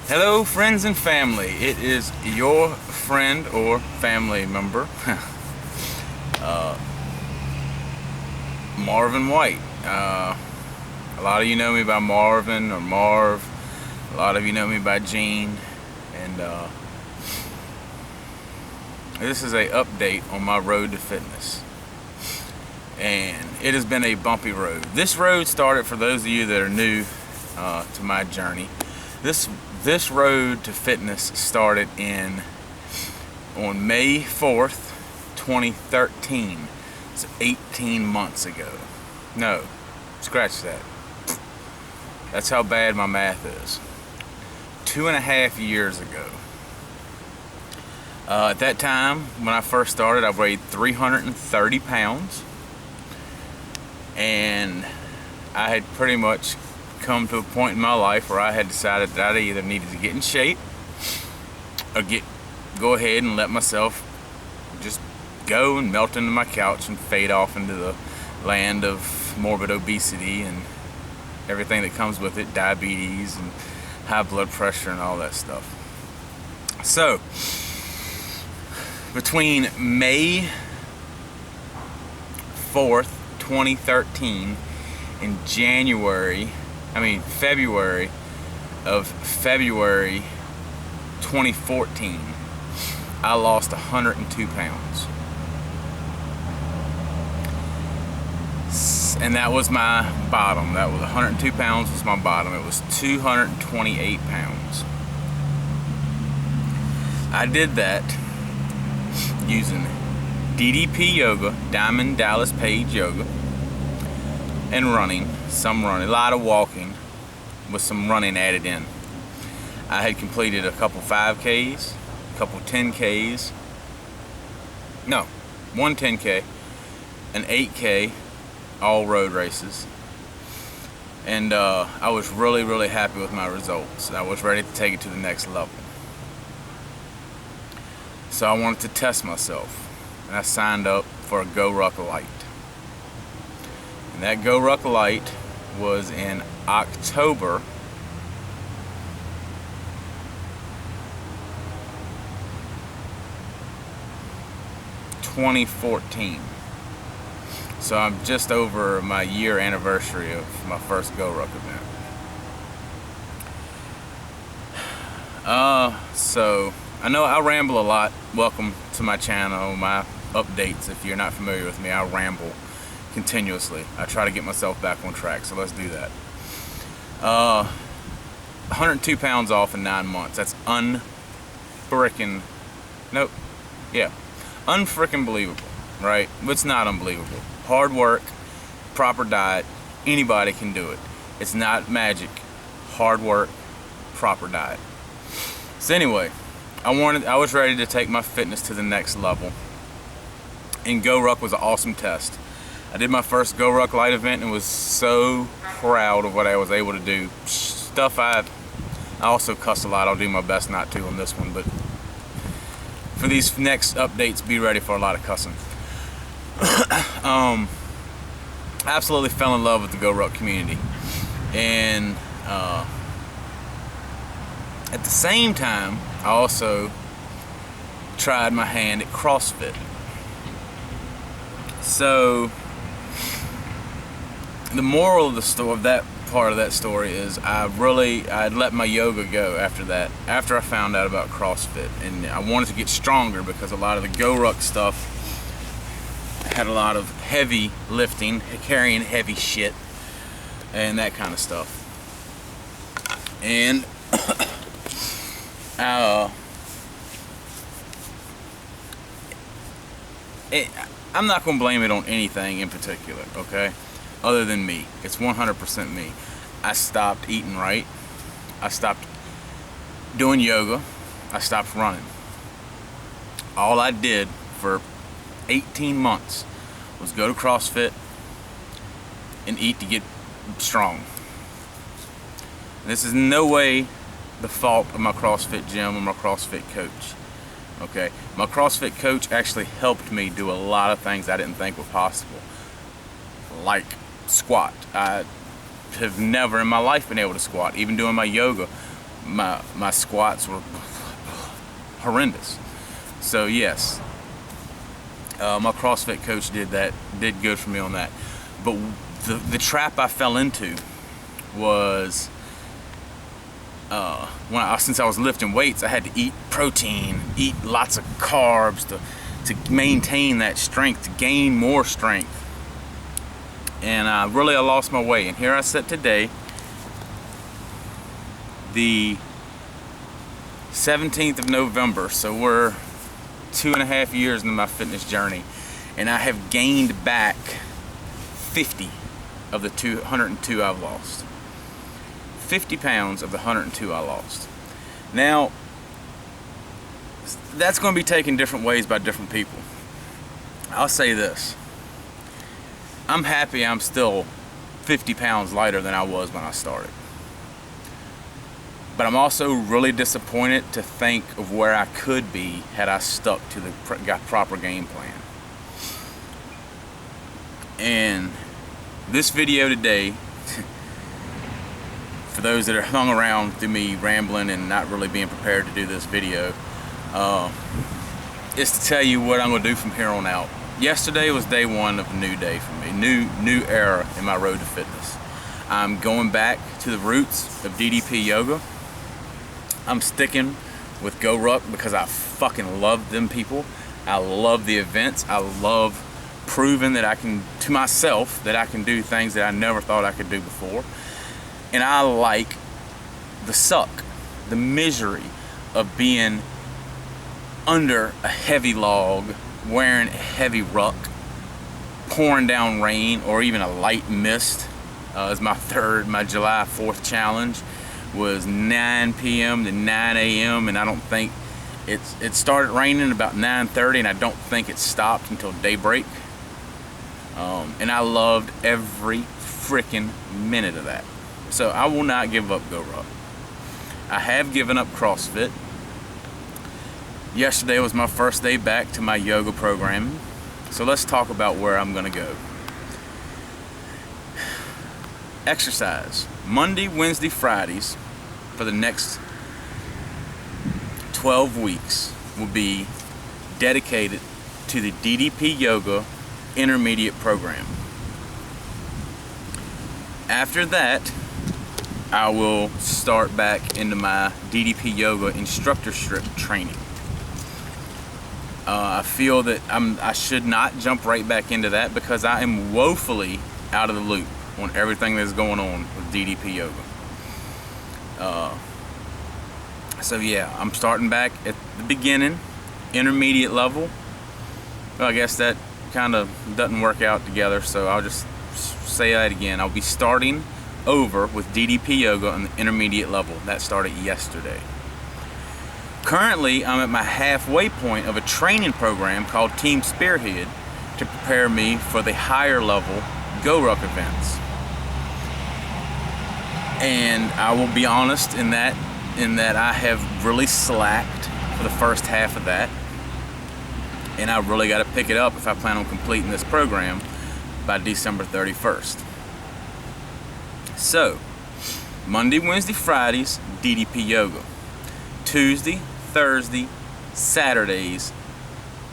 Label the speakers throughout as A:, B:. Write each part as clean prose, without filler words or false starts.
A: Hello, friends and family. It is your friend or family member, Marvin White. A lot of you know me by Marvin or Marv. A lot of you know me by Gene. And this is a update on my road to fitness. And it has been a bumpy road. This road started, for those of you that are new to my journey, this road to fitness started on May 4th, 2013. It's 18 months ago. No, scratch that. That's how bad my math is. 2.5 years ago. At that time, when I first started, I weighed 330 pounds. And I had pretty much come to a point in my life where I had decided that I either needed to get in shape or go ahead and let myself just go and melt into my couch and fade off into the land of morbid obesity and everything that comes with it, diabetes and high blood pressure and all that stuff. So between May 4th, 2013 and February 2014, I lost 102 pounds. And that was my bottom. That was 102 pounds was my bottom. It was 228 pounds. I did that using DDP yoga, Diamond Dallas Page yoga, and running, a lot of walking with some running added in. I had completed a couple 5Ks, a couple 10Ks, no, one 10K, an 8K, all road races. And I was really happy with my results. I was ready to take it to the next level. So I wanted to test myself, and I signed up for a Go Ruck Lite. And that Go Ruck Lite was in October (2014). So I'm just over my year anniversary of my first Go Ruck event. So I know I ramble a lot. Welcome to my channel, my updates. If you're not familiar with me, I ramble continuously. I try to get myself back on track, so let's do that. 102 pounds off in 9 months. That's unfrickin' believable, right? It's not unbelievable. Hard work, proper diet, anybody can do it. It's not magic. Hard work, proper diet. So anyway, I was ready to take my fitness to the next level. And Go Ruck was an awesome test. I did my first Go Ruck Lite event and was so proud of what I was able to do. Stuff I also cuss a lot. I'll do my best not to on this one, but for these next updates, be ready for a lot of cussing. I absolutely fell in love with the Go Ruck community. And at the same time, I also tried my hand at CrossFit. So the moral of the story, of that part of that story, is I'd let my yoga go after that, after I found out about CrossFit. And I wanted to get stronger because a lot of the Go Ruck stuff had a lot of heavy lifting, carrying heavy shit, and that kind of stuff. And I'm not going to blame it on anything in particular, okay? Other than me. It's 100% me. I stopped eating right. I stopped doing yoga. I stopped running. All I did for 18 months was go to CrossFit and eat to get strong. This is in no way the fault of my CrossFit gym or my CrossFit coach. Okay, my CrossFit coach actually helped me do a lot of things I didn't think were possible, like squat. I have never in my life been able to squat. Even doing my yoga, my squats were horrendous. So yes, my CrossFit coach did good for me on that. But the trap I fell into was since I was lifting weights, I had to eat protein, eat lots of carbs to maintain that strength, to gain more strength. And I lost my way. And here I sit today, the 17th of November, so we're 2.5 years into my fitness journey, and I have gained back 50 of the 102 I've lost. 50 pounds of the 102 I lost. Now, that's going to be taken different ways by different people. I'll say this. I'm happy I'm still 50 pounds lighter than I was when I started. But I'm also really disappointed to think of where I could be had I stuck to the proper game plan. And this video today, for those that are hung around through me rambling and not really being prepared to do this video, is to tell you what I'm going to do from here on out. Yesterday was day one of a new day for me, new era in my road to fitness. I'm going back to the roots of DDP yoga. I'm sticking with Go Ruck because I fucking love them people. I love the events. I love proving that I can, to myself, that I can do things that I never thought I could do before. And I like the suck, the misery of being under a heavy log, wearing a heavy ruck, pouring down rain, or even a light mist. As my July 4th challenge was 9 p.m. to 9 a.m. and I don't think it started raining about 9:30, and I don't think it stopped until daybreak. And I loved every freaking minute of that. So I will not give up Go Ruck. I have given up CrossFit. Yesterday was my first day back to my yoga program. So let's talk about where I'm gonna go. Exercise. Monday, Wednesday, Fridays for the next 12 weeks will be dedicated to the DDP Yoga Intermediate Program. After that, I will start back into my DDP Yoga instructorship training. I feel that I should not jump right back into that because I am woefully out of the loop on everything that's going on with DDP Yoga. So yeah, I'm starting back at the beginning, intermediate level. Well, I guess that kind of doesn't work out together, so I'll just say that again. I'll be starting over with DDP Yoga on the intermediate level. That started yesterday. Currently, I'm at my halfway point of a training program called Team Spearhead to prepare me for the higher level Go Ruck events. And I will be honest in that I have really slacked for the first half of that. And I really got to pick it up if I plan on completing this program by December 31st. So, Monday, Wednesday, Fridays, DDP Yoga. Tuesday, Thursday, Saturdays,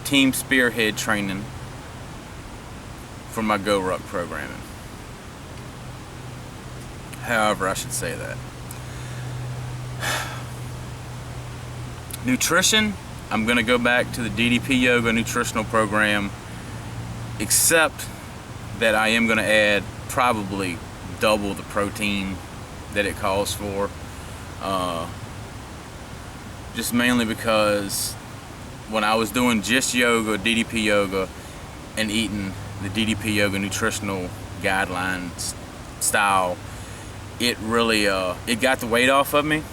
A: Team Spearhead training for my Go Ruck programming. However, I should say that. Nutrition, I'm going to go back to the DDP Yoga nutritional program, except that I am going to add probably double the protein that it calls for. Just mainly because when I was doing just yoga, DDP Yoga, and eating the DDP Yoga nutritional guidelines style, it really it got the weight off of me.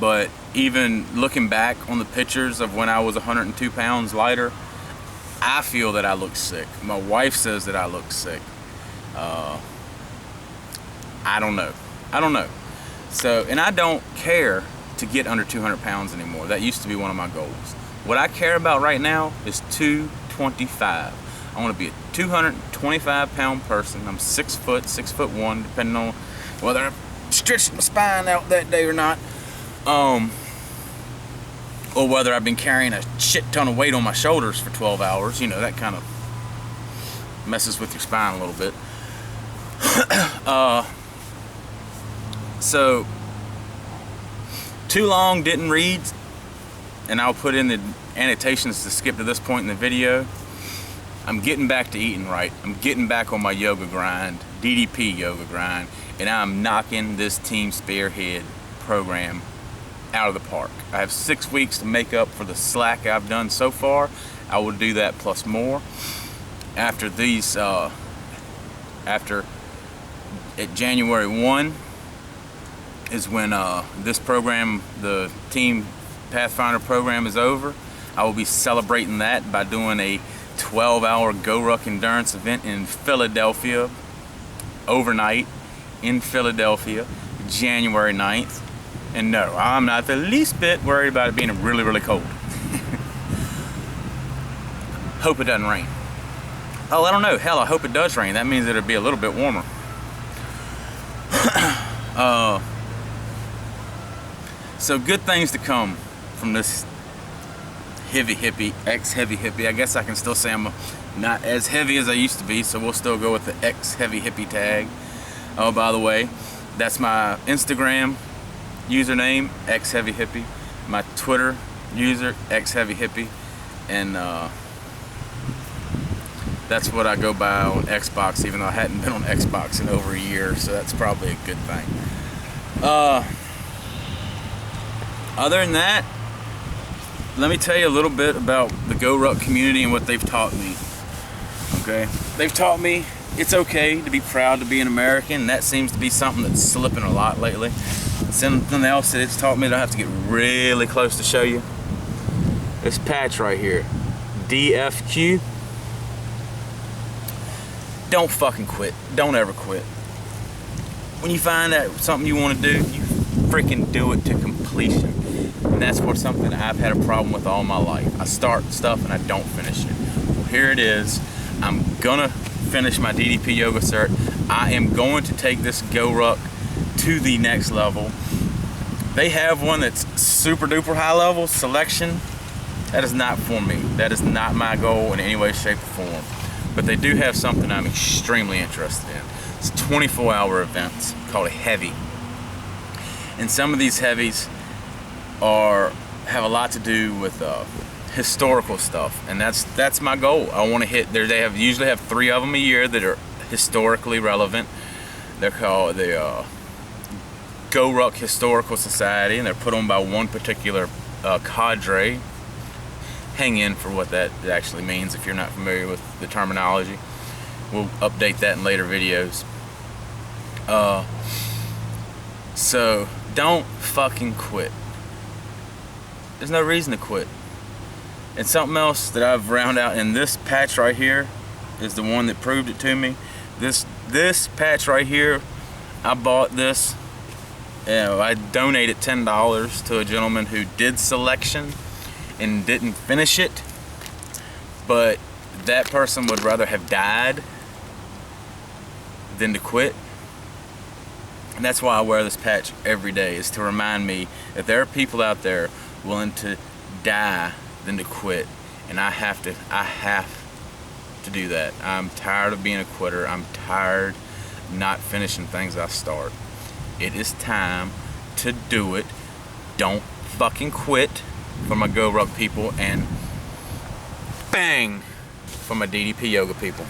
A: But even looking back on the pictures of when I was 102 pounds lighter, I feel that I look sick. My wife says that I look sick. I don't know. So, and I don't care to get under 200 pounds anymore. That used to be one of my goals. What I care about right now is 225. I want to be a 225 pound person. I'm 6'1", depending on whether stretched my spine out that day or not. Or whether I've been carrying a shit ton of weight on my shoulders for 12 hours. You know, that kind of messes with your spine a little bit. So, too long, didn't read, and I'll put in the annotations to skip to this point in the video. I'm getting back to eating right. I'm getting back on my yoga grind, DDP yoga grind, and I'm knocking this Team Spearhead program out of the park. I have 6 weeks to make up for the slack I've done so far. I will do that plus more. After these, after at January 1 is when this program, the Team Pathfinder program, is over. I will be celebrating that by doing a 12-hour Go Ruck endurance event in Philadelphia, overnight in Philadelphia, January 9th. And no, I'm not the least bit worried about it being really, really cold. Hope it doesn't rain. Oh, I don't know. Hell, I hope it does rain. That means it'll be a little bit warmer. So good things to come from this heavy hippie, ex-heavy hippie. I guess I can still say I'm not as heavy as I used to be, so we'll still go with the ex-heavy hippie tag. Oh, by the way, that's my Instagram username, ex-heavy hippie. My Twitter user, ex-heavy hippie. And that's what I go by on Xbox, even though I hadn't been on Xbox in over a year, so that's probably a good thing. Other than that, let me tell you a little bit about the Go Ruck community and what they've taught me. Okay? They've taught me it's okay to be proud to be an American. That seems to be something that's slipping a lot lately. Something else that it's taught me that I have to get really close to show you. This patch right here, DFQ. Don't fucking quit. Don't ever quit. When you find that something you want to do, you freaking do it to completion. And that's what something I've had a problem with all my life. I start stuff and I don't finish it. Well, here it is. I'm gonna finish my DDP yoga cert. I am going to take this Go Ruck to the next level. They have one that's super duper high level selection. That is not for me. That is not my goal in any way, shape, or form. But they do have something I'm extremely interested in. It's 24-hour events called a heavy. And some of these heavies have a lot to do with historical stuff, and that's my goal. I want to hit there. They usually have 3 of them a year that are historically relevant. They're called the Go Ruck Historical Society, and they're put on by one particular cadre. Hang in for what that actually means if you're not familiar with the terminology. We'll update that in later videos. So don't fucking quit. There's no reason to quit. And something else that I've round out in this patch right here is the one that proved it to me. This patch right here, I bought this. I donated $10 to a gentleman who did selection and didn't finish it, but that person would rather have died than to quit. And that's why I wear this patch every day, is to remind me that there are people out there willing to die than to quit, and I have to do that. I'm tired of being a quitter. I'm tired of not finishing things I start. It is time to do it. Don't fucking quit, for my Go Ruck people, and bang for my DDP yoga people.